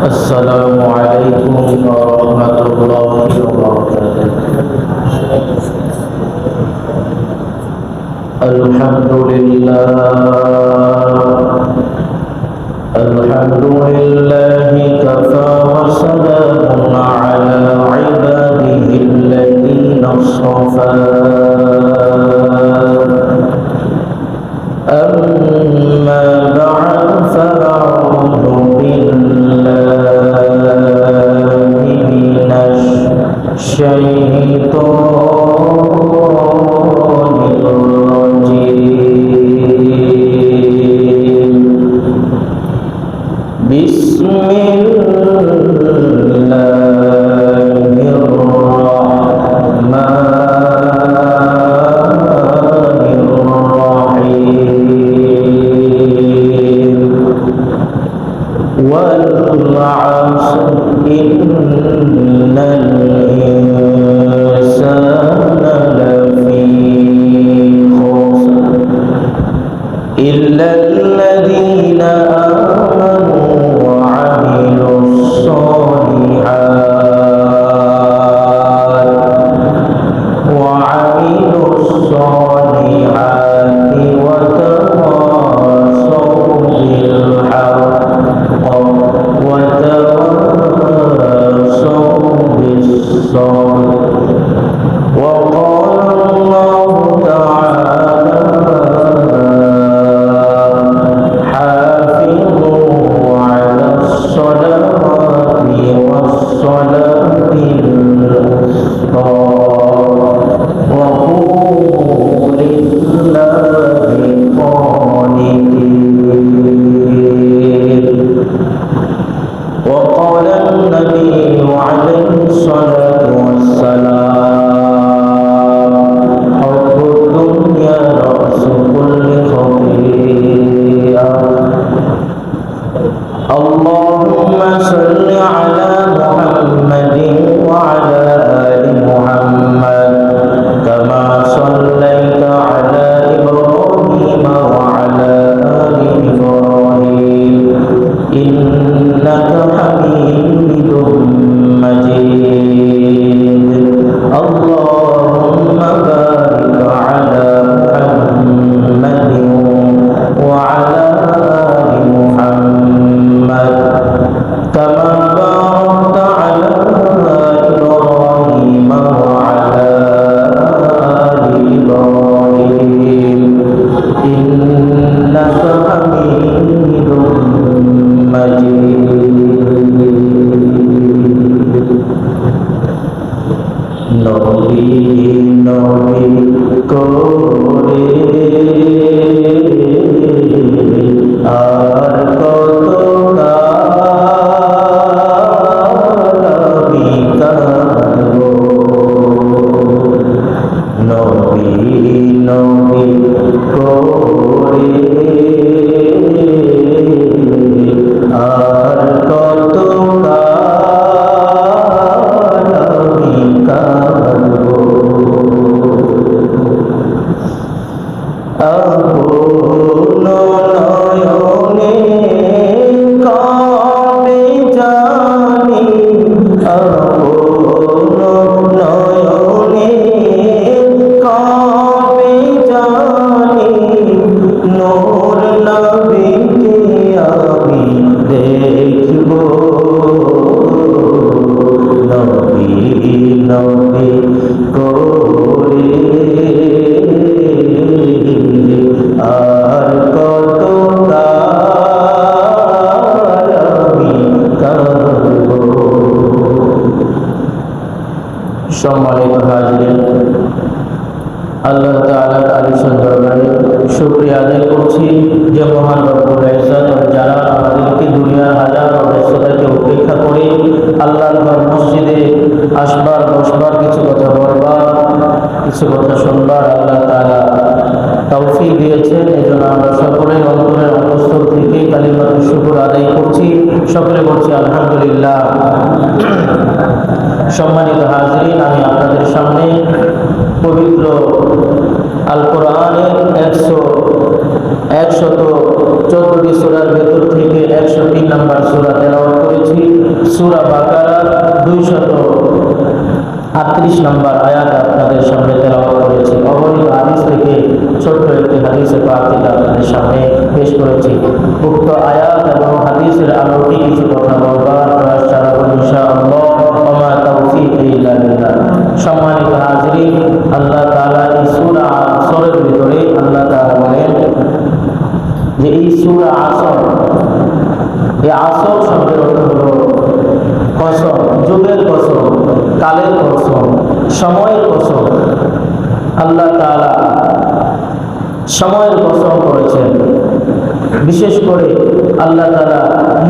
السلام عليكم ورحمة الله وبركاته. الحمد لله كفى وسلام على عباده الذين اصطفى. أما بعد فأعوذ بالله من الشيطان الرجيم. بسم الله الرحمن الرحيم. والعصر إن الإنسان لفي خسر إلا الذين آمنوا وعملوا الصالحات وتواصوا بالحق وتواصوا بالصبر. وقال الله تعالى: حافظوا على الصلوات والصلاة الوسطى وقوموا لله قانتين. وقال النبي عليه الصلاة والسلام: حب الدنيا رأس كل خطيئة. اللهم صل على محمد وعلى آل محمد كما صليت على إبراهيم وعلى آل إبراهيم إنك حميد مجيد. اللهم بارك على محمد وعلى آل محمد كما باركت على إبراهيم وعلى آل إبراهيم إنك حميد مجيد. নবী নবী করে আর কত আমি কাঁদব। নবী নবী করে আর কত আমি কাঁদব। আপন নয়নে কাঁদে জানি, আপন নয়নে কাঁদে জানি, নূর নবীকে আমি দেখব। নবী নবী করে আর কত আমি কাঁদব। সম্মানিত হাজিরিন, আল্লাহ তাআলার আলিশান দরবারে শুকরিয়া আদায় করছি যে মহান রব্বুল ইজ্জত ও জালাল আমাদেরকে দুনিয়ার হাজার ব্যস্ততাকে উপেক্ষা করে আল্লাহর ঘর মসজিদে আসবার বসবার, কিছু কথা বলবার, কিছু কথা শুনবার আল্লাহ তাআলা তৌফিক দিয়েছেন। এজন্য আমরা সকলের অন্তরের অন্তঃস্থল থেকে কালিমাতুশ শুকর আদায় করছি। সকলে বলছি আলহামদুলিল্লাহ। সম্মানিত হাজিরিন, আমি আপনাদের সামনে পবিত্র আল কোরআনের 114টি সূরার ভেতর থেকে 103 নম্বর সূরা তেলাওয়াত করেছি। সূরা বাকারার 238 নম্বর আয়াত আপনাদের সামনে তেলাওয়াত করেছি। অবহিত হাদিস থেকে ছোট্ট একটি হাদিসে পাক থেকে আপনাদের সামনে পেশ করেছি। উক্ত আয়াত এবং হাদিসের আলোকে কিছু কথা বলবার প্রয়াস চালাবো ইনশাআল্লাহ। ওয়া তাওফীকি ইল্লা বিল্লাহ। সম্মানিত হাজিরিন, আল্লাহ তাআলা এই সূরা আসরের ভিতরে আল্লাহ তাআলা বলেন যে এই সূরা আসর, এই আসর শব্দের অর্থ হলো কসম, যুগের কসম, কালের কসম, সময়ের কসম। আল্লাহ তাআলা সময়ের কসম করেছেন। বিশেষ করে আল্লাহ তাআলা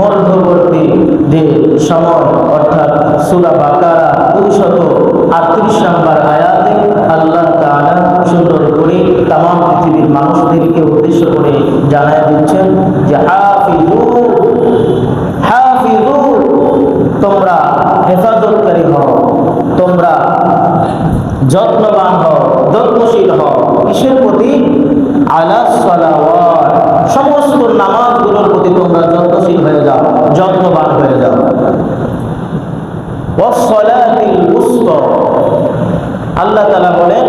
মধ্যবর্তী যে সময় অর্থাৎ সূরা বাকারা 238 নম্বর আয়াতে আল্লাহ তাআলা সুন্দর করে তামাম পৃথিবীর মানুষদেরকে উদ্দেশ্য করে জানায় দিচ্ছেন যে হাফিজু হাফিজু, তোমরা হেফাজতকারী হও, তোমরা যত্নবান হও, যত্নশীল হও। কিসের প্রতি? আলাস সালাওয়াত, সমস্ত নামাজগুলোর প্রতি তোমরা যত্নশীল হয়ে যাও, যত্নবান হয়ে যাও। ওয়াস সালাতিল উসতা, আল্লাহ তাআলা বলেন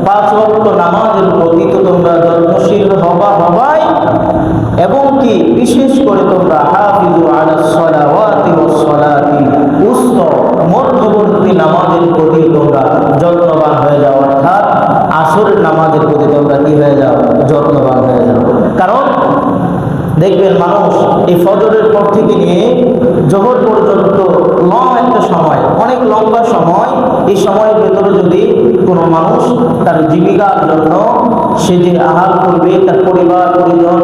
5 ওয়াক্ত নামাজের প্রতি তো তোমরা যত্নশীল হবাই, এবং কি বিশেষ করে তোমরা হাফিজু আলাস সালাওয়াতি ওয়াস সালাতিল উসতা, মধ্যবর্তী নামাজের প্রতি তোমরা যত্নবান হয়ে যাও, অর্থাৎ আসরের নামাজের প্রতি তোমরা কি হয়ে যাও? যত্নবান হয়ে যাও। কারণ দেখবেন মানুষ এই ফজরের পর থেকে নিয়ে জোহর পর্যন্ত একটা সময়, অনেক লম্বা সময়, এই সময়ের ভেতরে যদি কোনো মানুষ তার জীবিকার জন্য সে যে আহার করবে, তার পরিবার পরিজন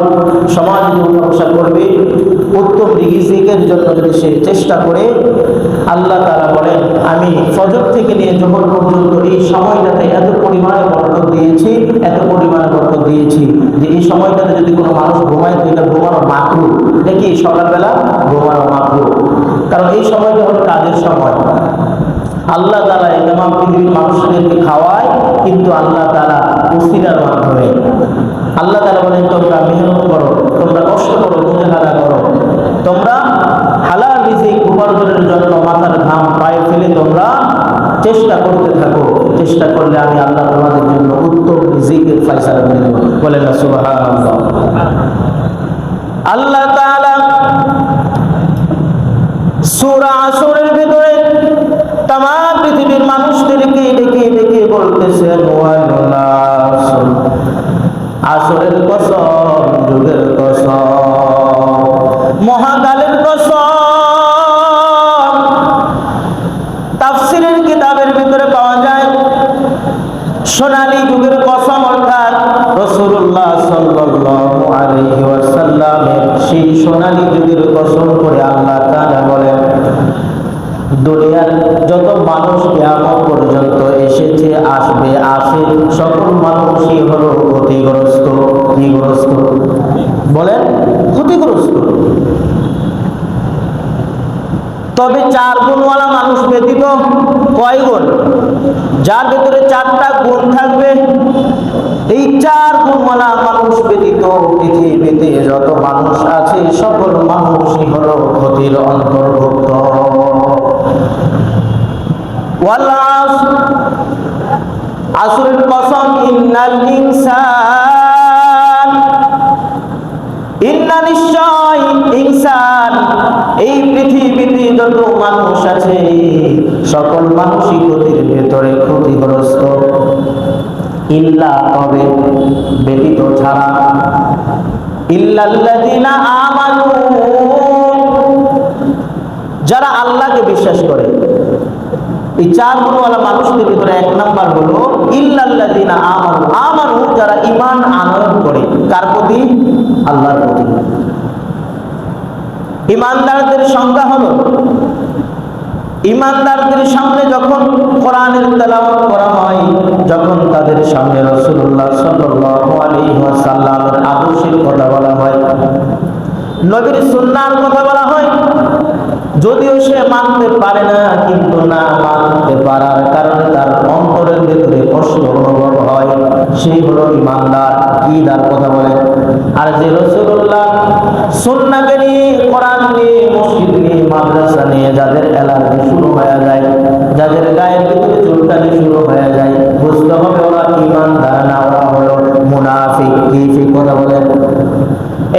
সমাজ উন্নয়ন করবে, উত্তম রিজিকের জন্য যদি সে চেষ্টা করে, আল্লাহ তাআলা বলেন আমি ফজর থেকে নিয়ে জোহর পর্যন্ত এই সময়টাতে এত পরিমাণে বরকত দিয়েছি, এত পরিমাণে বরকত দিয়েছি যে এই সময়টাতে যদি কোনো মানুষ ঘুমায় তো এটা ঘুমানো মাকরুহ। দেখি সকালবেলা ঘুমানো মাকরুহ, কারণ এই সময়টা হলো কাজের সময়। আল্লাহ তাআলা এই তামাম পৃথিবীর মানুষদেরকে খাওয়ায়, কিন্তু আল্লাহ তাআলা ওসিলার মাধ্যমে। আল্লাহ তাআলা বলেন তোমরা মেহনত করো, তোমরা কষ্ট করো, মুজাহাদা করো, তোমরা হালাল রিজিক উপার্জনের জন্য মাথার ঘাম পায়ে ফেলে তোমরা চেষ্টা করতে থাকো। চেষ্টা করলে আমি আল্লাহ তোমাদের জন্য উত্তম রিজিকের ফয়সালা করে দেব। বলেন না সুবহানাল্লাহ। আল্লাহ তাআলা সূরা আসরের ভিতরে তামাম পৃথিবীর মানুষদেরকে ডেকে ডেকে বলতেছেন ওয়াল আসর, আসরের কসম, যুগের কসম, মহাকালের কসম। তাফসীরের কিতাবের ভিতরে পাওয়া যায় সোনালী যুগের কসম, অর্থাৎ রাসূলুল্লাহ সাল্লাল্লাহু আলাইহি ওয়াসাল্লামের সেই সোনালী যুগের কসম করে আল্লাহ তাআলা বলেন দুনিয়ার যত মানুষ কিয়ামত পর্যন্ত এসেছে, আসবে, আসে, সকল মানুষই হলো ক্ষতিগ্রস্ত। ক্ষতিগ্রস্ত বলেন, ক্ষতিগ্রস্ত। তবে 4 গুণওয়ালা মানুষ ব্যতীত, কয় গুণ? যার ভেতরে 4টা গুণ থাকবে, এই 4 গুণওয়ালা মানুষ ব্যতীত পৃথিবীতে যত মানুষ আছে সকল মানুষই হলো ক্ষতির অন্তর্ভুক্ত। ওয়াল আসর, আসরের কসম, ইন্নাল ইনসান, ইন্না নিশ্চয় ইনসান, এই পৃথিবীতে যত মানুষ আছে সকল মানুষই ক্ষতির ভেতরে ক্ষতিগ্রস্ত। ইল্লা, তবে, ব্যতীত, ছাড়া, ইল্লাল্লাযিনা আমানু, যারা আল্লাহকে বিশ্বাস করে। এই 4 গুণওয়ালা মানুষদের ভিতরে 1 নাম্বার হলো ইল্লাল্লাযিনা আমানু, আমানু যারা ঈমান আনয়ন করে। কার প্রতি? আল্লাহর প্রতি। ঈমানদারদের সংজ্ঞা হলো, ঈমানদারদের সামনে যখন কোরআনের তেলাওয়াত করা হয়, যখন তাদের সামনে রাসূলুল্লাহ সাল্লাল্লাহু আলাইহি ওয়াসাল্লামের আদর্শের কথা বলা হয়, নবীর সুন্নাহর কথা বলা হয়, যদিও সে মানতে পারে না, কিন্তু না মানতে পারার কারণে তার অন্তরের ভেতরে কষ্ট অনুভব হয়, সেই হলো ঈমানদার। কি তার কথা বলে? আর যে রাসূলুল্লাহ সুন্নাহকে নিয়ে, কোরআন নিয়ে, মসজিদ নিয়ে, মাদ্রাসা নিয়ে যাদের অ্যালার্জি শুরু হয়ে যায়, যাদের গায়ের ভিতরে চুলকানি শুরু হয়ে যায়, বুঝতে হবে ওরা ঈমানদার না, ওরা হলো মুনাফিক। কি ঠিক কথা বলেন?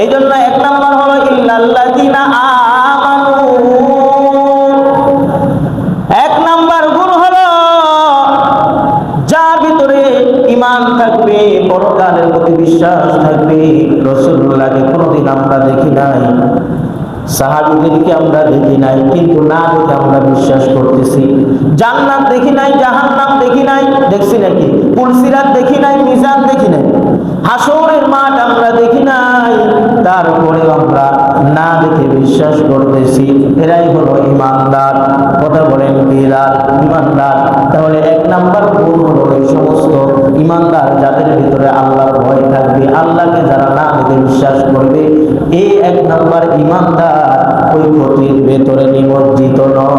এই জন্য এক নাম্বার হলো ইল্লাল্লাযিনা আমানু। এক নাম্বার গুণ হলো যার ভিতরে ঈমান থাকবে, পরকালের প্রতি বিশ্বাস থাকবে। রাসূলুল্লাহকে কোনোদিন আমরা দেখি নাই, সাহাবীদেরকে আমরা দেখি নাই, কিন্তু না দেখে আমরা বিশ্বাস করতেছি। জান্নাত দেখি নাই, জাহান্নাম দেখি নাই, দেখছি নাকি? পুলসিরাত দেখি নাই, মিজান দেখি নাই, হাসরের মাঠ আমরা দেখি নাই, তারপরে আমরা না দেখে বিশ্বাস করতেছি। এরাই হলো ঈমানদার। কথা বলেন এরা ঈমানদার। তাহলে এক নাম্বার গুণ হলো এই সমস্ত ঈমানদার যাদের ভিতরে আল্লাহর ভয় থাকবে, আল্লাহকে যারা না দেখে বিশ্বাস করবে, এই এক নাম্বার ঈমানদার ওই ক্ষতির ভেতরে নিমজ্জিত নয়।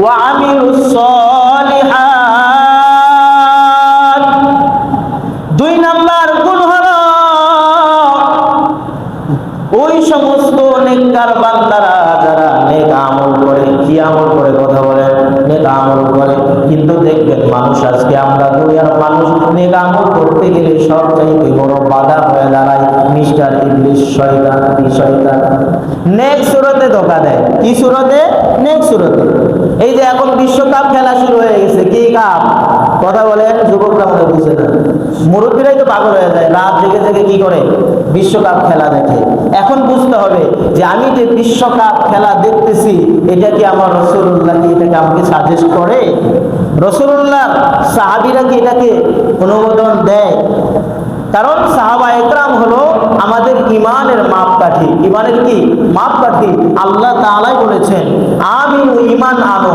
ওয়া আমিলুস সলিহাত। দুই নাম্বার গুণ হলো ওই সমস্ত নেককার বান্দারা যারা নেক আমল করে। কি আমল করে? কথা বলেন, নেক আমল করে। কিন্তু দেখবেন মানুষ, আজকে আমরা দুনিয়ার মানুষ নেক আমল করতে গেলে সবচাইতে বড় বাধা হয়ে দাঁড়ায় মিস্টার ইবলিস, শয়তান। কি শয়তান? নেক সুরতে ধোঁকা দেয়। কি সুরতে? নেক সুরতে। এই যে এখন বিশ্বকাপ খেলা শুরু হয়ে গেছে, কি কাপ? কথা বলেন, যুবকরা মনে বুঝে না, মুরব্বীরাই তো পাগল হয়ে যায়, রাত জেগে জেগে কি করে বিশ্বকাপ খেলা দেখে। এখন বুঝতে হবে যে আমি যে বিশ্বকাপ খেলা দেখতেছি, এটা কি আমার রাসূলুল্লাহ কি এটাকে আমাকে সাজেস্ট করে? রাসূলুল্লাহ সাহাবীরা কি এটাকে অনুমোদন দেয়? কারণ সাহাবা একরাম হলো আমাদের ঈমানের মাপকাঠি। ঈমানের কি মাপকাঠি? আল্লাহ তাআলাই বলেছেন আমিনু, ঈমান আনো,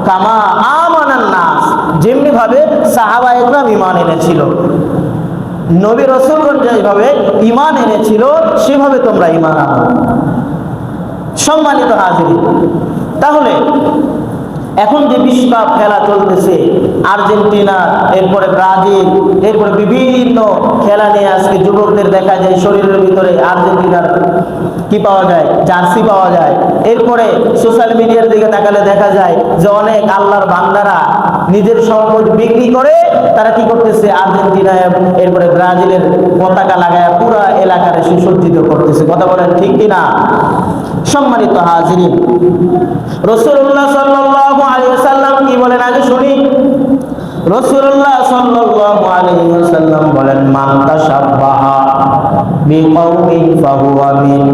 কামা আমানান নাস। যেমনি ভাবে সাহাবা একরাম ঈমান এনেছিল, নবী রাসূলগণ যেভাবে ঈমান এনেছিল, সেভাবে তোমরা ঈমান আনো। সম্মানিত হাজিরিন, তাহলে এখন যে বিশ্বকাপ খেলা চলতেছে, আর্জেন্টিনা, এরপরে ব্রাজিল, এরপরে বিভিন্ন খেলা নিয়ে আজকে যুবকদের দেখা যায় শরীরের ভিতরে আর্জেন্টিনার কি পাওয়া যায়? জার্সি পাওয়া যায়। এরপরে সোশ্যাল মিডিয়ার দিকে তাকালে দেখা যায় যে অনেক আল্লাহর বান্দারা নিজের সম্পদ বিক্রি করে তারা কি করতেছে? আর্জেন্টিনায়, এরপরে ব্রাজিলের পতাকা লাগায় পুরো এলাকারে সুসজ্জিত করতেছে। কথা বলেন ঠিক কিনা? সম্মানিত হাজিরিন, রাসূলুল্লাহ সাল্লাল্লাহু আলাইহি ওয়াসাল্লাম কি বলেন আগে শুনি। রাসূলুল্লাহ সাল্লাল্লাহু আলাইহি ওয়াসাল্লাম বলেন মান তাশাব্বাহা বিকওমিন ফাহুয়া মিন।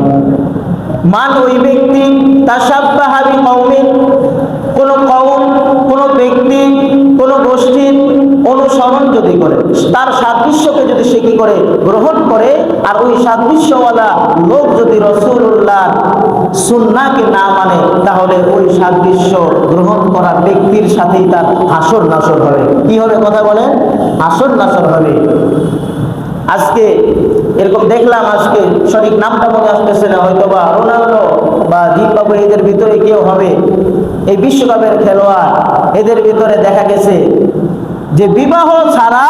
মান ওই ব্যক্তি, তাশাব্বাহা বিকওমিন, কোন কওম, কোন ব্যক্তি, কোন গোষ্ঠীর অনুসরণ যদি করে, তার সাদৃশ্যকে যদি সে কি করে? গ্রহণ করে। আর ওই সাদৃশ্যওয়ালা লোক যদি রাসূলুল্লাহ সুন্নাহকে না মানে, তাহলে ওই সাদৃশ্য গ্রহণ করা ব্যক্তির সাথেই তার হাসর নাসর হবে। কি হবে? কথা বলেন, হাসর নাসর হবে। আজকে এরকম দেখলাম, আজকে সঠিক নামটা মনে আসতেছে না, হয়তো বা রোনাল্ডো বা জিম্বাবুয়ে, এদের ভিতরে কেউ হবে এই বিশ্বকাপের খেলোয়াড়। এদের ভিতরে দেখা গেছে যে বিবাহ ছাড়া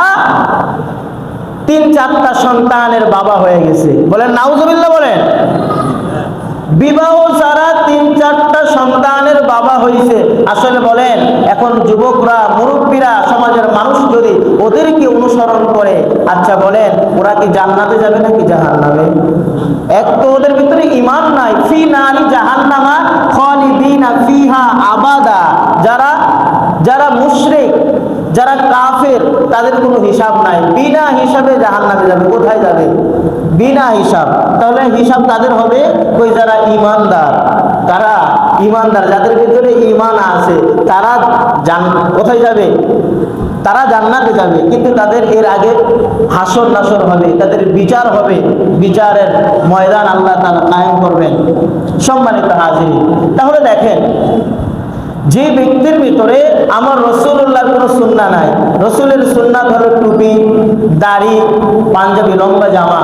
3-4টা সন্তানের বাবা হয়ে গেছে। বলেন নাউজুবিল্লাহ বলেন। বিবাহ ছাড়া 3-4টা সন্তানের বাবা হয়েছে। আসলে বলেন, এখন যুবকরা, মুরব্বীরা, সমাজের মানুষ যদি ওদেরকে অনুসরণ করে, আচ্ছা বলেন ওরা কি জান্নাতে যাবে নাকি জাহান্নামে? এক তো ওদের ভিতরে ঈমান নাই। ফি নারি জাহান্নামা খালিদিনা ফিহা আবাদা। যারা মুশরিক, যারা কাফের, তাদের কোনো হিসাব নাই, বিনা হিসাবে জাহান্নামে যাবে। কোথায় যাবে? বিনা হিসাব। তাহলে হিসাব তাদের হবে ওই যারা ঈমানদার। তারা ঈমানদার, যাদের ভিতরে ঈমান আছে, তারা কোথায় যাবে? তারা জান্নাতে যাবে। কিন্তু তাদের এর আগে হাসর নাসর হবে, তাদের বিচার হবে, বিচারের ময়দান আল্লাহ তাআলা কায়েম করবেন। সম্মানিত হাজিরিন, তাহলে দেখেন, যে ব্যক্তির ভিতরে আমার রাসূলুল্লাহর কোনো সুন্নাহ নাই, রাসূলের সুন্নাত হলো টুপি, দাড়ি, পাঞ্জাবি, লম্বা জামা।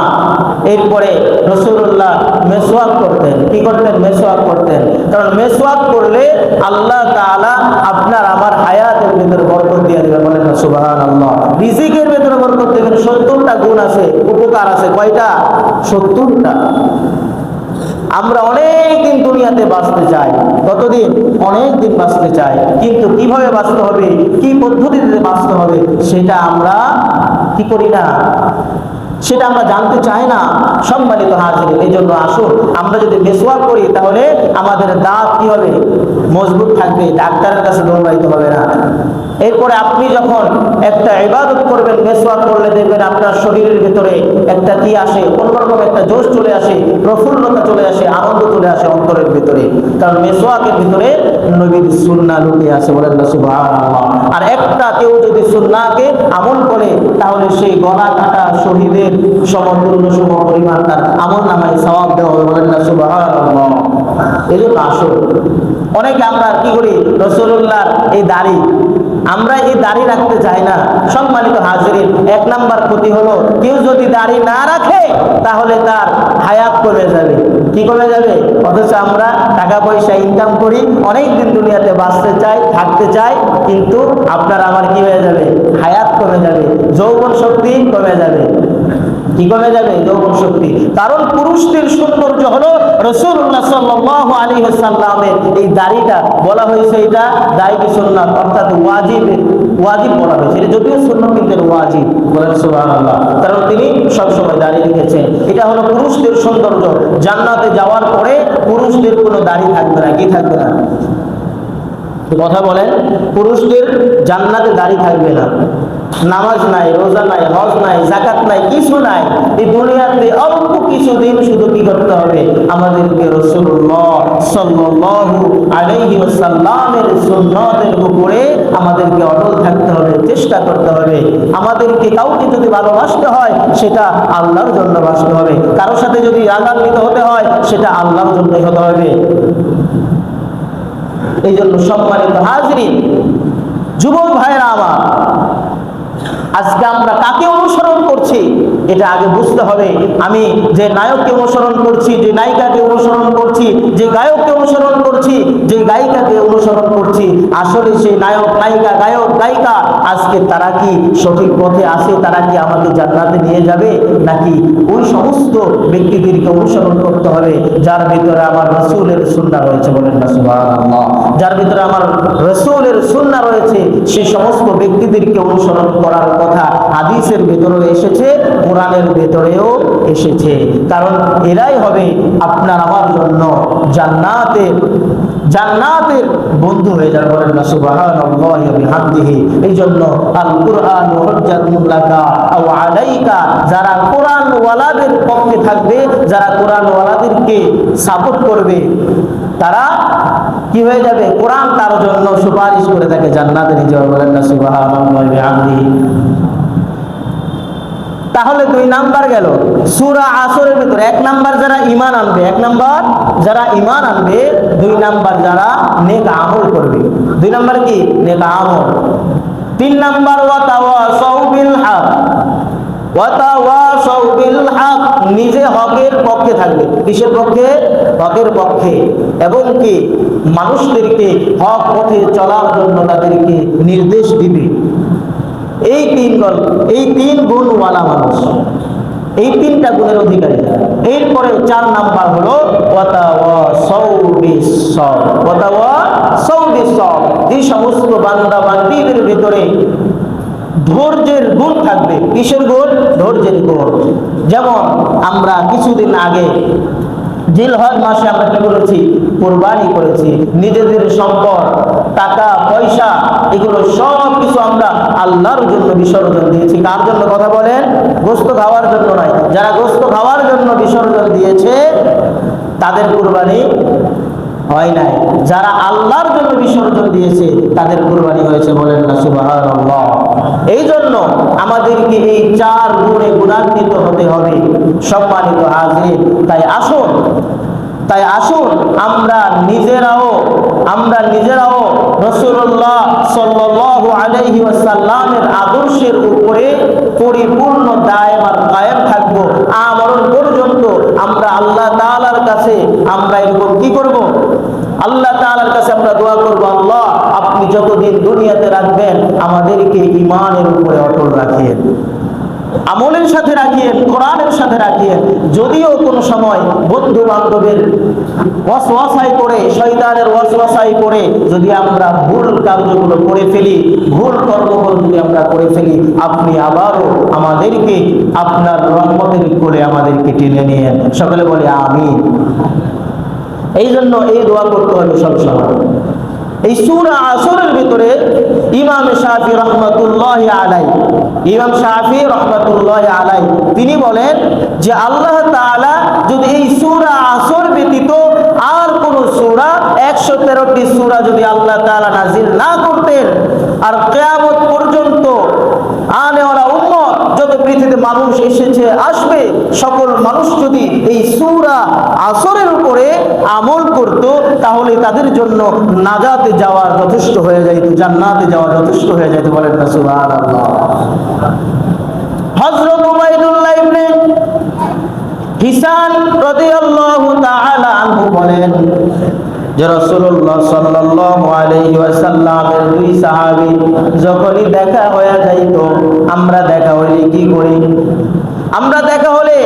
এরপরে রাসূলুল্লাহ মেসওয়াক করতেন। কি করতেন? মেসওয়াক করতেন। কারণ মেসওয়াক করলে আল্লাহ তাআলা আপনার আমার হায়াতের ভিতরে বরকত দিয়ে দেবেন। বলেন সুবহানাল্লাহ। রিজিকের ভিতরে বরকত দেবেন। 70টা গুণ আছে, উপকার আছে। কয়টা? 70টা। আমরা অনেক দিন দুনিয়াতে বাঁচতে চাই, কতদিন? অনেক দিন বাঁচতে চাই, কিন্তু কিভাবে বাঁচতে হবে, কি পদ্ধতিতে বাঁচতে হবে সেটা আমরা কি করি না, সেটা আমরা জানতে চাই না। সম্মানিত হাজির, এই জন্য আসুন আমরা যদি মেসওয়াক করি তাহলে আমাদের দাঁত কি হবে? মজবুত থাকবে, ডাক্তারের কাছে দৌড়াইতে হবে না। এরপরে আপনি যখন একটা ইবাদত করবেন, মেসওয়াক করলে দেখবেন আপনার শরীরের ভিতরে একটা কি আসে, অন্যরকম একটা জোশ চলে আসে, প্রফুল্লতা চলে আসে, আনন্দ চলে আসে অন্তরের ভিতরে, কারণ মেসওয়াকের ভিতরে নবীর সুন্নাহ লুকিয়ে আছে, বলেন না সুবহানাল্লাহ। আর একটা কেউ যদি সুন্নাহকে আমল করে তাহলে সেই গলা কাটা শহীদের সমতুল্য সমপরিমাণ তার আমল নামায় সওয়াব দেওয়া হবে, বলেন না সুবহানাল্লাহ। এই জন্য আসুন, অনেকে আমরা কি করি, রাসূলুল্লাহর এই দাড়ি, আমরা এই দাড়ি রাখতে চাই না। সম্মানিত হাজিরিন, এক নাম্বার ক্ষতি হলো কেউ যদি দাড়ি না রাখে তাহলে তার হায়াত কমে যাবে। কি কমে যাবে? অথচ আমরা টাকা পয়সা ইনকাম করি, অনেক দিন দুনিয়াতে বাঁচতে চাই, থাকতে চাই, কিন্তু আপনার আমার কি হয়ে যাবে? হায়াত কমে যাবে, যৌবন শক্তি কমে যাবে। কি কমে যাবে? যৌবন শক্তি। কারণ পুরুষদের সৌন্দর্য হলো রাসূলুল্লাহ সাল্লাল্লাহু আলাইহি ওয়াসাল্লামের এই দাড়িটা, বলা হয়েছে এটা দাড়ি সুন্নাত, অর্থাৎ ওয়াজিব, ওয়াজিব বলা হয়েছে। এটা যদিও সুন্নাত কিন্তু ওয়াজিব, বলেন সুবহানাল্লাহ। কারণ তিনি সবসময় দাড়ি রেখেছেন। এটা হলো পুরুষদের সৌন্দর্য। জান্নাতে যাওয়ার পরে পুরুষদের কোনো দাড়ি থাকবে না। কি থাকবে না? কথা বলেন, পুরুষদের জান্নাতে দাড়ি থাকবে না। নামাজ নাই, রোজা নাই, হজ নাই, যাকাত নাই, কিছু নাই। এই দুনিয়াতে অল্প কিছুদিন শুধু কি করতে হবে? আমাদেরকে রাসূলুল্লাহ সাল্লাল্লাহু আলাইহি ওয়াসাল্লামের সুন্নতের উপরে আমাদেরকে অটল থাকতে হবে, চেষ্টা করতে হবে। আমাদেরকে কাউকে যদি ভালোবাসতে হয় সেটা আল্লাহর জন্য বাসতে হবে, কারোর সাথে যদি রাগান্বিত হতে হয় সেটা আল্লাহর জন্যই হতে হবে। এই জন্য সম্মানিত হাজিরিন, যুবক ভাইরা আমার, আজকে আমরা কাকে অনুসরণ করছি এটা আগে বুঝতে হবে। আমি যে নায়ককে অনুসরণ করছি, যে নায়িকাকে অনুসরণ করছি, যে গায়ককে অনুসরণ করছি, যে গায়িকাকে অনুসরণ করছি, আসলে সেই নায়ক, নায়িকা, গায়ক, গায়িকা আজকে তারা কি সঠিক পথে আছে? তারা কি আমাকে জান্নাতে নিয়ে যাবে? নাকি ওই সমস্ত ব্যক্তিদেরকে অনুসরণ করতে হবে যার ভিতরে আমার রাসূলের সুন্নাহ রয়েছে, বলেন না সুবহানাল্লাহ। যার ভিতরে আমার রাসূলের সুন্নাহ রয়েছে সেই সমস্ত ব্যক্তিদেরকে অনুসরণ করার কথা হাদিসের ভিতরেও এসেছে, কোরআনের ভিতরেও এসেছে। কারণ এরাই হবে আপনার আমার জন্য জান্নাতের বন্ধু হয়ে যাবে, বলেন না সুবহানাল্লাহি ওয়া বিহামদিহি। এই জন্য আল কুরআন হুজ্জাতুন লাকা আও আলাইকা, যারা কোরআন ওয়ালাদের পক্ষে থাকবে, যারা কোরআন ওয়ালাদেরকে সাপোর্ট করবে, তারা কি হয়ে যাবে? কোরআন তার জন্য সুপারিশ করে তাকে জান্নাতে নিয়ে যাবে, বলেন না সুবহানাল্লাহি ওয়া বিহামদিহি। তাহলে দুই নাম্বার গেল সূরা আসরের ভিতরে। এক নাম্বার যারা ঈমান আনবে, এক নাম্বার যারা ঈমান আনবে, দুই নাম্বার যারা নেক আমল করবে। দুই নাম্বার কি? নেক আমল। তিন নাম্বার ওয়া তাওয়াসাউ বিল হক, ওয়া তাওয়াসাউ বিল হক, নিজে হকের পক্ষে থাকবে। কিসের পক্ষে? হকের পক্ষে। এবং কি মানুষদেরকে হক পথে চলার জন্য তাদেরকে নির্দেশ দিবে। এই তিন গুণওয়ালা মানুষ, এই তিনটা গুণের অধিকারী। এরপরে চার নাম্বার হলো এই সমস্ত বান্দা বান্দীদের ভিতরে ধৈর্যের গুণ থাকবে। কিসের গুণ? ধৈর্যের গুণ। যেমন আমরা কিছুদিন আগে জিলহজ মাসে আমরা কি করেছি? কুরবানি করেছি। নিজেদের সম্পদ, টাকা পয়সা, এগুলো সব কিছু আমরা আল্লাহর জন্য বিসর্জন দিয়েছি। কার জন্য? কথা বলেন, গোশত খাওয়ার জন্য নয়। যারা গোশত খাওয়ার জন্য বিসর্জন দিয়েছে তাদের কুরবানি হয় নাই। যারা আল্লাহর জন্য বিসর্জন দিয়েছে তাদের কুরবানি হয়েছে, বলেন না সুবহানাল্লাহ। এই জন্য আমাদেরকে এই চার গুণে গুণান্বিত হতে হবে, সম্মানিত হাজির। তাই আসুন আমরা নিজেরাও রাসূলুল্লাহ সাল্লাল্লাহু আলাইহি ওয়াসাল্লামের আদর্শের উপরে পরিপূর্ণ দায়েম আর কায়েম থাকবো। আমরণ পর্যন্ত আমরা আল্লাহ তাআলার কাছে আমরা এরকম কি করব? আল্লাহ তাআলার কাছে আমরা দোয়া করব, আল্লাহ আপনি যতদিন দুনিয়াতে রাখবেন আমাদেরকে ঈমানের উপরে অটল রাখেন। আমলের সাথে রাখিয়েন, কোরআনের সাথে রাখিয়েন। যদিও কোনো সময় বন্ধু বান্ধবের ওয়াসওয়াসায় পড়ে, শয়তানের ওয়াসওয়াসায় পড়ে যদি আমরা ভুল কার্যগুলো করে ফেলি, ভুল কর্মগুলো যদি আমরা করে ফেলি, আপনি আবারও আমাদেরকে আপনার রহমতের কোলে আমাদেরকে টেনে নিয়েন। সকলে বলে আমিন। এই জন্য এই দোয়া করতে হবে সবসময়। এই সূরা আসরের ভিতরে ইমাম শাফি রহমাতুল্লাহি আলাইহি, ইমাম শাফি রহমাতুল্লাহি আলাইহি তিনি বলেন যে আল্লাহ তাআলা যদি এই সূরা আসর ব্যতীত আর কোন সূরা 113টি সূরা যদি আল্লাহ তাআলা নাজিল না করতেন, আর কিয়ামত পর্যন্ত আনেওয়ালা উম্মত যত পৃথিবীতে মানুষ এসেছে আসবে, সকল মানুষ যদি এই সূরা আসরের উপরে আমল করত, তাহলে তাদের জন্য নাজাতে যাওয়া যথেষ্ট হয়ে যাইত, জান্নাতে যাওয়া যথেষ্ট হয়ে যাইত। বলেন না সুবহানাল্লাহ। হযরত উবাইদুল্লাহ ইবনে হিসান রাদিয়াল্লাহু তাআলা আনহু বলেন যে রাসূলুল্লাহ সাল্লাল্লাহু আলাইহি ওয়াসাল্লামের দুই সাহাবী যখনই দেখা হয়ে যাইত, আমরা দেখা হইলে কি করি? আমরা দেখা হলে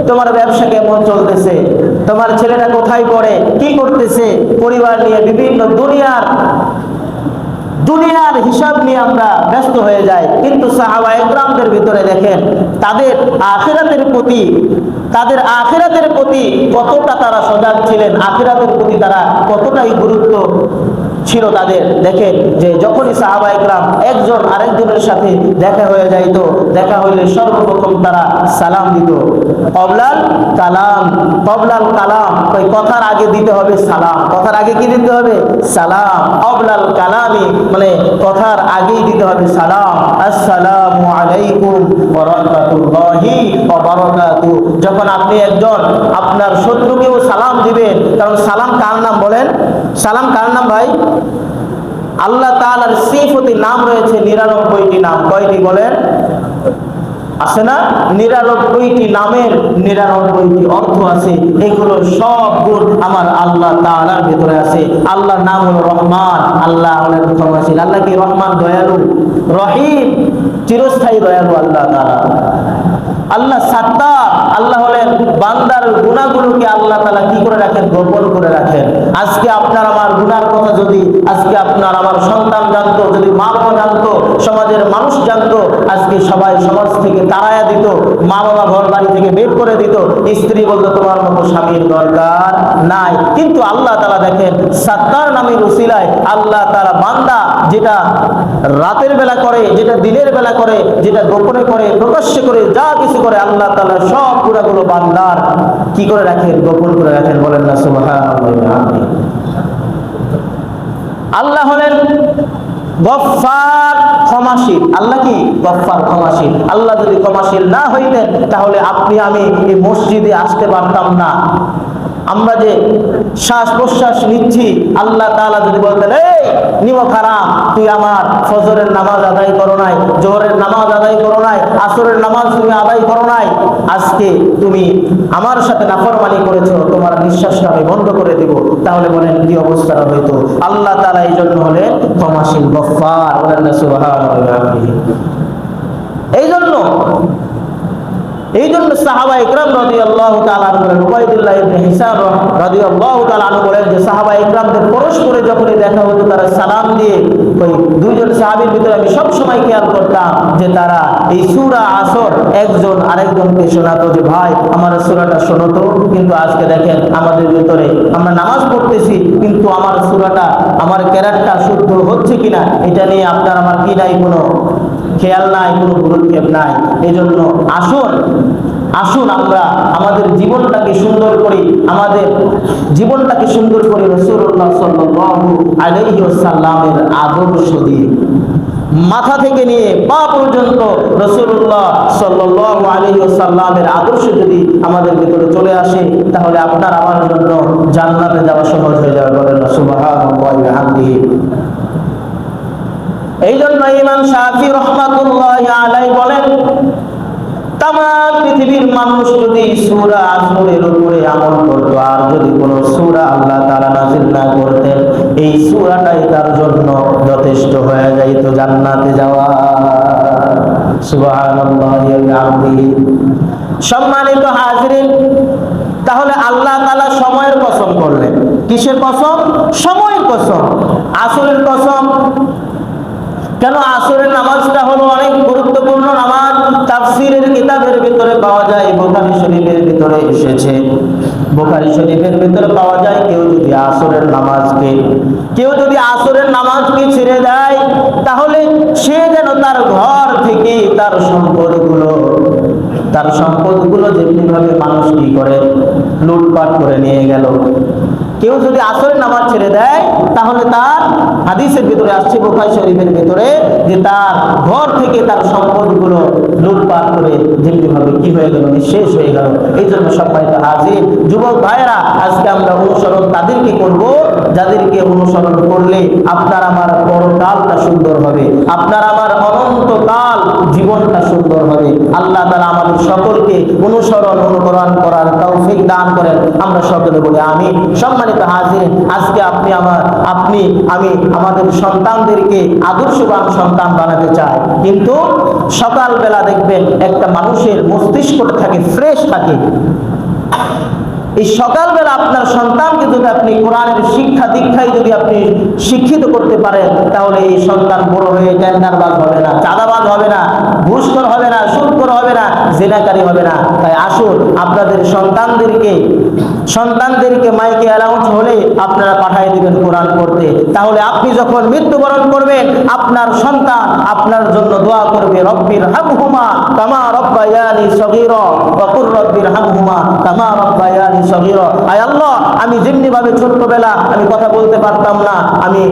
তোমার ব্যবসা কেমন চলতেছে, তোমার ছেলেটা কোথায় পড়ে, কি করতেছে, পরিবার নিয়ে বিভিন্ন দুনিয়ার হিসাব নিয়ে আমরা ব্যস্ত হয়ে যাই। কিন্তু সাহাবায়ে কেরামদের ভিতরে দেখেন তাদের আখিরাতের প্রতি কতটা তারা সজাগ ছিলেন, আখিরাতের প্রতি তারা কতটাই গুরুত্ব ছিল তাদের। দেখেন যে যখনই সাহাবায়ে কেরাম একজন আরেকজনের সাথে দেখা হয়ে যাইতো, দেখা হইলে সর্বপ্রথম তারা সালাম দিত। কবলাল কালাম, ওই কথার আগে দিতে হবে সালাম। কথার আগে কি দিতে হবে? সালাম। কবলাল কালামি মানে কথার আগেই দিতে হবে সালাম। আসসালামু আলাইকুম ওয়া রাহমাতুল্লাহি ওয়া বারাকাতুহু। যখন আপনি একজন আপনার শত্রুকেও সালাম দিবেন, কারণ সালাম কার নাম বলেন? সালাম কার নাম ভাই? আল্লাহ তাআলার সিফতি নাম রয়েছে 99টি নাম। কয়টি বলেন? আছে না? 99টি নামের 99টি অর্থ আছে। এগুলো সব গুণ আমার আল্লাহ তাআলার ভিতরে আছে। আল্লাহর নাম হলো রহমান, আল্লাহ হলেন ক্ষমাশীল। আল্লাহ কি রহমান? দয়ালু। রহিম চিরস্থায়ী দয়ালু আল্লাহ তাআলা। আল্লাহ সাত্তার, আল্লাহ হলেন বান্দার গুনাহগুলোকে আল্লাহ তাআলা কি করে রাখেন? গোপন করে রাখেন। আজকে আপনার আমার গুনার কথা যদি আজকে আপনার আমার সন্তান জানতো, যদি মা বাবা জানতো, সমাজের মানুষ জানতো, আজকে সবাই সমাজ থেকে তাড়ায়া দিত, মা বাবা ঘর বাড়ি থেকে বের করে দিত, স্ত্রী বলতো তোমার মতো স্বামীর দরকার নাই। কিন্তু আল্লাহ তাআলা দেখেন সাত্তার নামের উসিলায় আল্লাহ তাআলা বান্দা যেটা রাতের বেলা করে, যেটা দিনের বেলা করে, যেটা গোপনে করে, প্রকাশ্যে করে, যা কিছু করে, আল্লাহ তাআলা সব গুনাহগুলো বান্দার কি করে রাখেন? গোপন করে রাখেন। বলেন না সুবহানাল্লাহ। আল্লাহ হলেন গফফার, ক্ষমাশীল। আল্লাহ কি? গফফার, ক্ষমাশীল। আল্লাহ যদি ক্ষমাশীল না হইতেন তাহলে আপনি আমি এই মসজিদে আসতে পারতাম না। আমরা যে শ্বাস প্রশ্বাস নিচ্ছি, আল্লাহ তাআলা যদি বলতেন এই নিমো হারাম, তুই আমার ফজরের নামাজ আদায় করো নাই, জোহরের নামাজ আদায় করো নাই, আসরের নামাজ তুমি আদায় করো নাই, আজকে তুমি আমার সাথে নাফরমানি করেছো, তোমার নিঃশ্বাসটা আমি বন্ধ করে দেব, তাহলে বলেন কি অবস্থা হইতো? আল্লাহ তাআলা এই জন্য হলেন ক্ষমাশীল, গফফার। বলেন না সুবহানাল্লাহ। এই জন্য সাহাবায়ে কেরাম রাদিয়াল্লাহু তাআলা আনহু, উবাইদুল্লাহ ইবনে হিসান রাদিয়াল্লাহু তাআলা আনহু বলেন যে সাহাবায়ে কেরামদের পরস্পরে যখনই দেখা হতো তারা সালাম দিয়ে, ওই দুইজন সাহাবীর ভিতরে আমি সব সময় খেয়াল করতাম যে তারা এই সূরা আসর একজন আরেকজনকে শোনাতো যে ভাই আমার সূরাটা শোনো তো। কিন্তু আজকে দেখেন আমাদের ভিতরে আমরা নামাজ পড়তেছি, কিন্তু আমার সূরাটা, আমার কেরাতটা শুদ্ধ হচ্ছে কিনা এটা নিয়ে আপনার আমার কি নাই, কোনো খেয়াল নাই, কোনো গুরুত্ব নাই। এই জন্য আসুন আমরা আমাদের জীবনটাকে সুন্দর করি, আমাদের জীবনটাকে সুন্দর করি রাসূলুল্লাহ সাল্লাল্লাহু আলাইহি ওয়াসাল্লামের আদর্শ দিয়ে। মাথা থেকে নিয়ে পা পর্যন্ত রাসূলুল্লাহ সাল্লাল্লাহু আলাইহি ওয়াসাল্লামের আদর্শ যদি আমাদের ভিতরে চলে আসে, তাহলে আপনার আমার জন্য জান্নাতে যাওয়া সহজ হয়ে যাবে। বলেন সুবহানাল্লাহি ওয়া বিহামদিহি। এই জন্য ইমাম শাফি রাহমাতুল্লাহি আলাইহি বলেন তাম পৃথিবীর মানুষ যদি সূরা আসরের উপরে আমল করত, আর যদি কোন সূরা আল্লাহ তাআলা নাযিল না করতেন, এই সূরাটাই তার জন্য যথেষ্ট হয়ে যাইত জান্নাতে যাওয়া। সুবহানাল্লাহি ওয়া বিহামদিহি। সম্মানিত হাজিরিন, তাহলে আল্লাহ তাআলা সময়ের কসম করলেন। কিসের কসম? সময়ের কসম, আসরের কসম। কেন? আসরের নামাজটা হলো অনেক গুরুত্বপূর্ণ নামাজ। তাফসীরের কিতাবের ভিতরে পাওয়া যায়, বুখারী শরীফের ভিতরে এসেছে। বুখারী শরীফের ভিতরে পাওয়া যায়, কেউ যদি আসরের নামাজকে ছেড়ে দেয়, তাহলে সে যেন তার ঘর থেকে তার সম্পদগুলো যেমনিভাবে মানুষ কি করে লুটপাট করে নিয়ে গেল। কেউ যদি আসরের নামাজ ছেড়ে দেয়, তাহলে তার হাদিসের ভিতরে আসছে, বুখারী শরীফের ভিতরে, যে তার ঘর থেকে তার সম্পদগুলো লুটপাট করে যেমনিভাবে কি হয়ে গেল, নিঃশেষ হয়ে গেল। এই জন্য সম্মানিত হাজির, যুবক ভাইয়েরা, আজকে আমরা অনুসরণ তাদেরকে করব যাদেরকে অনুসরণ করলে আপনার আমার পরকালটা সুন্দর হবে, আপনার আমার অনন্তকাল জীবনটা সুন্দর হবে। আল্লাহ তাআলা আমাদের সকলকে অনুকরণ করার তৌফিক দান করেন। আমরা সকলে বলি আমিন। সম্মানিত হাজির, আজকে আমি আমাদের সন্তানদেরকে আদর্শবান সন্তান বানাতে চাই। কিন্তু সকালবেলা দেখবেন একটা মানুষের মস্তিষ্কটা থাকে, ফ্রেশ থাকে। এই সকালবেলা আপনার সন্তানকে যদি আপনি কোরআনের শিক্ষা দীক্ষায় যদি আপনি শিক্ষিত করতে পারেন, তাহলে এই সন্তান বড় হয়ে টেন্ডারবাজ হবে না, চাঁদাবাজ হবে না, ঘুষখোর হবে না, সুদখোর হবে না, জিনাকারী হবে না। তাই আসুন আপনাদের সন্তানদেরকে মাইকে অ্যালাউন্স হলে আপনারা পাঠিয়ে দিবেন কোরআন পড়তে। তাহলে আপনি যখন মৃত্যুবরণ করবেন, আপনার সন্তান আপনার জন্য দোয়া করবে, রব্বির হামহুমা কামা রব্বায়ানি সগীরা ওয়া কুর রব্বির হামহুমা কামা রব্বায়ানি সগীরা। আয় আল্লাহ, আমি যেমনি ভাবে ছোটবেলা আমি কথা বলতে পারতাম না, আমি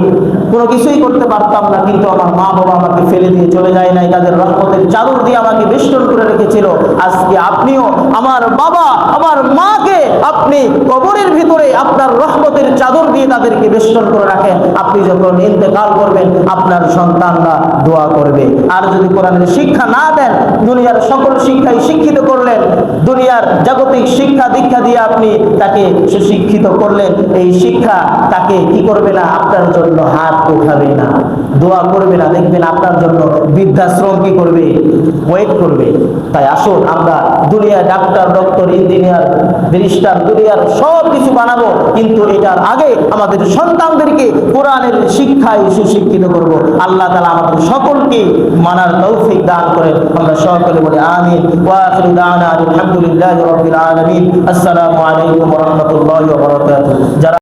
কোনো কিছুই করতে পারতাম না, কিন্তু আমার মা বাবা আমাকে ফেলে দিয়ে চলে যায় নাই, তাদের রহমতের চাদর দিয়ে আমাকে বেষ্টন করে রেখেছিল। আজকে আপনিও আমার বাবা আমার মাকে আপনি কবরের ভিতরে আপনার রহমতের চাদর দিয়ে তাদেরকে বেষ্টন করে রাখেন। আপনি যখন ইন্তেকাল করবেন, আপনার সন্তানরা দোয়া করবে। আর যদি কোরআনের শিক্ষা না দেন, দুনিয়ার সকল শিক্ষাই শিক্ষিত করলেন, দুনিয়ার জাগতিক শিক্ষা দীক্ষা দিয়ে আপনি তাকে সুশিক্ষিত করলেন, এই শিক্ষা তাকে কি করবে না, আপনার জন্য হাত উঠাবে না, দোয়া করবে না। দেখবেন আপনার জন্য বৃদ্ধাশ্রম কি করবে, ওয়েট করবে। তাই আসুন আমরা দুনিয়ার ডাক্তার, ডক্টর, ইঞ্জিনিয়ার, ব্যারিস্টার, দুনিয়ার সব কিছু বানাবো, কিন্তু এটার আগে আমাদের সন্তানদেরকে কোরআনের শিক্ষায় সুশিক্ষিত করব। আল্লাহ তাআলা আমাদের সকলকে মানার তৌফিক দান করেন। আমরা সকলে বলি আমিন। ওয়া আখিরু দাওয়ানা আলহামদুলিল্লাহি রাব্বিল আলামিন। আসসালামু আলাইকুম ওয়া রাহমাতুল্লাহি ওয়া বারাকাতুহু।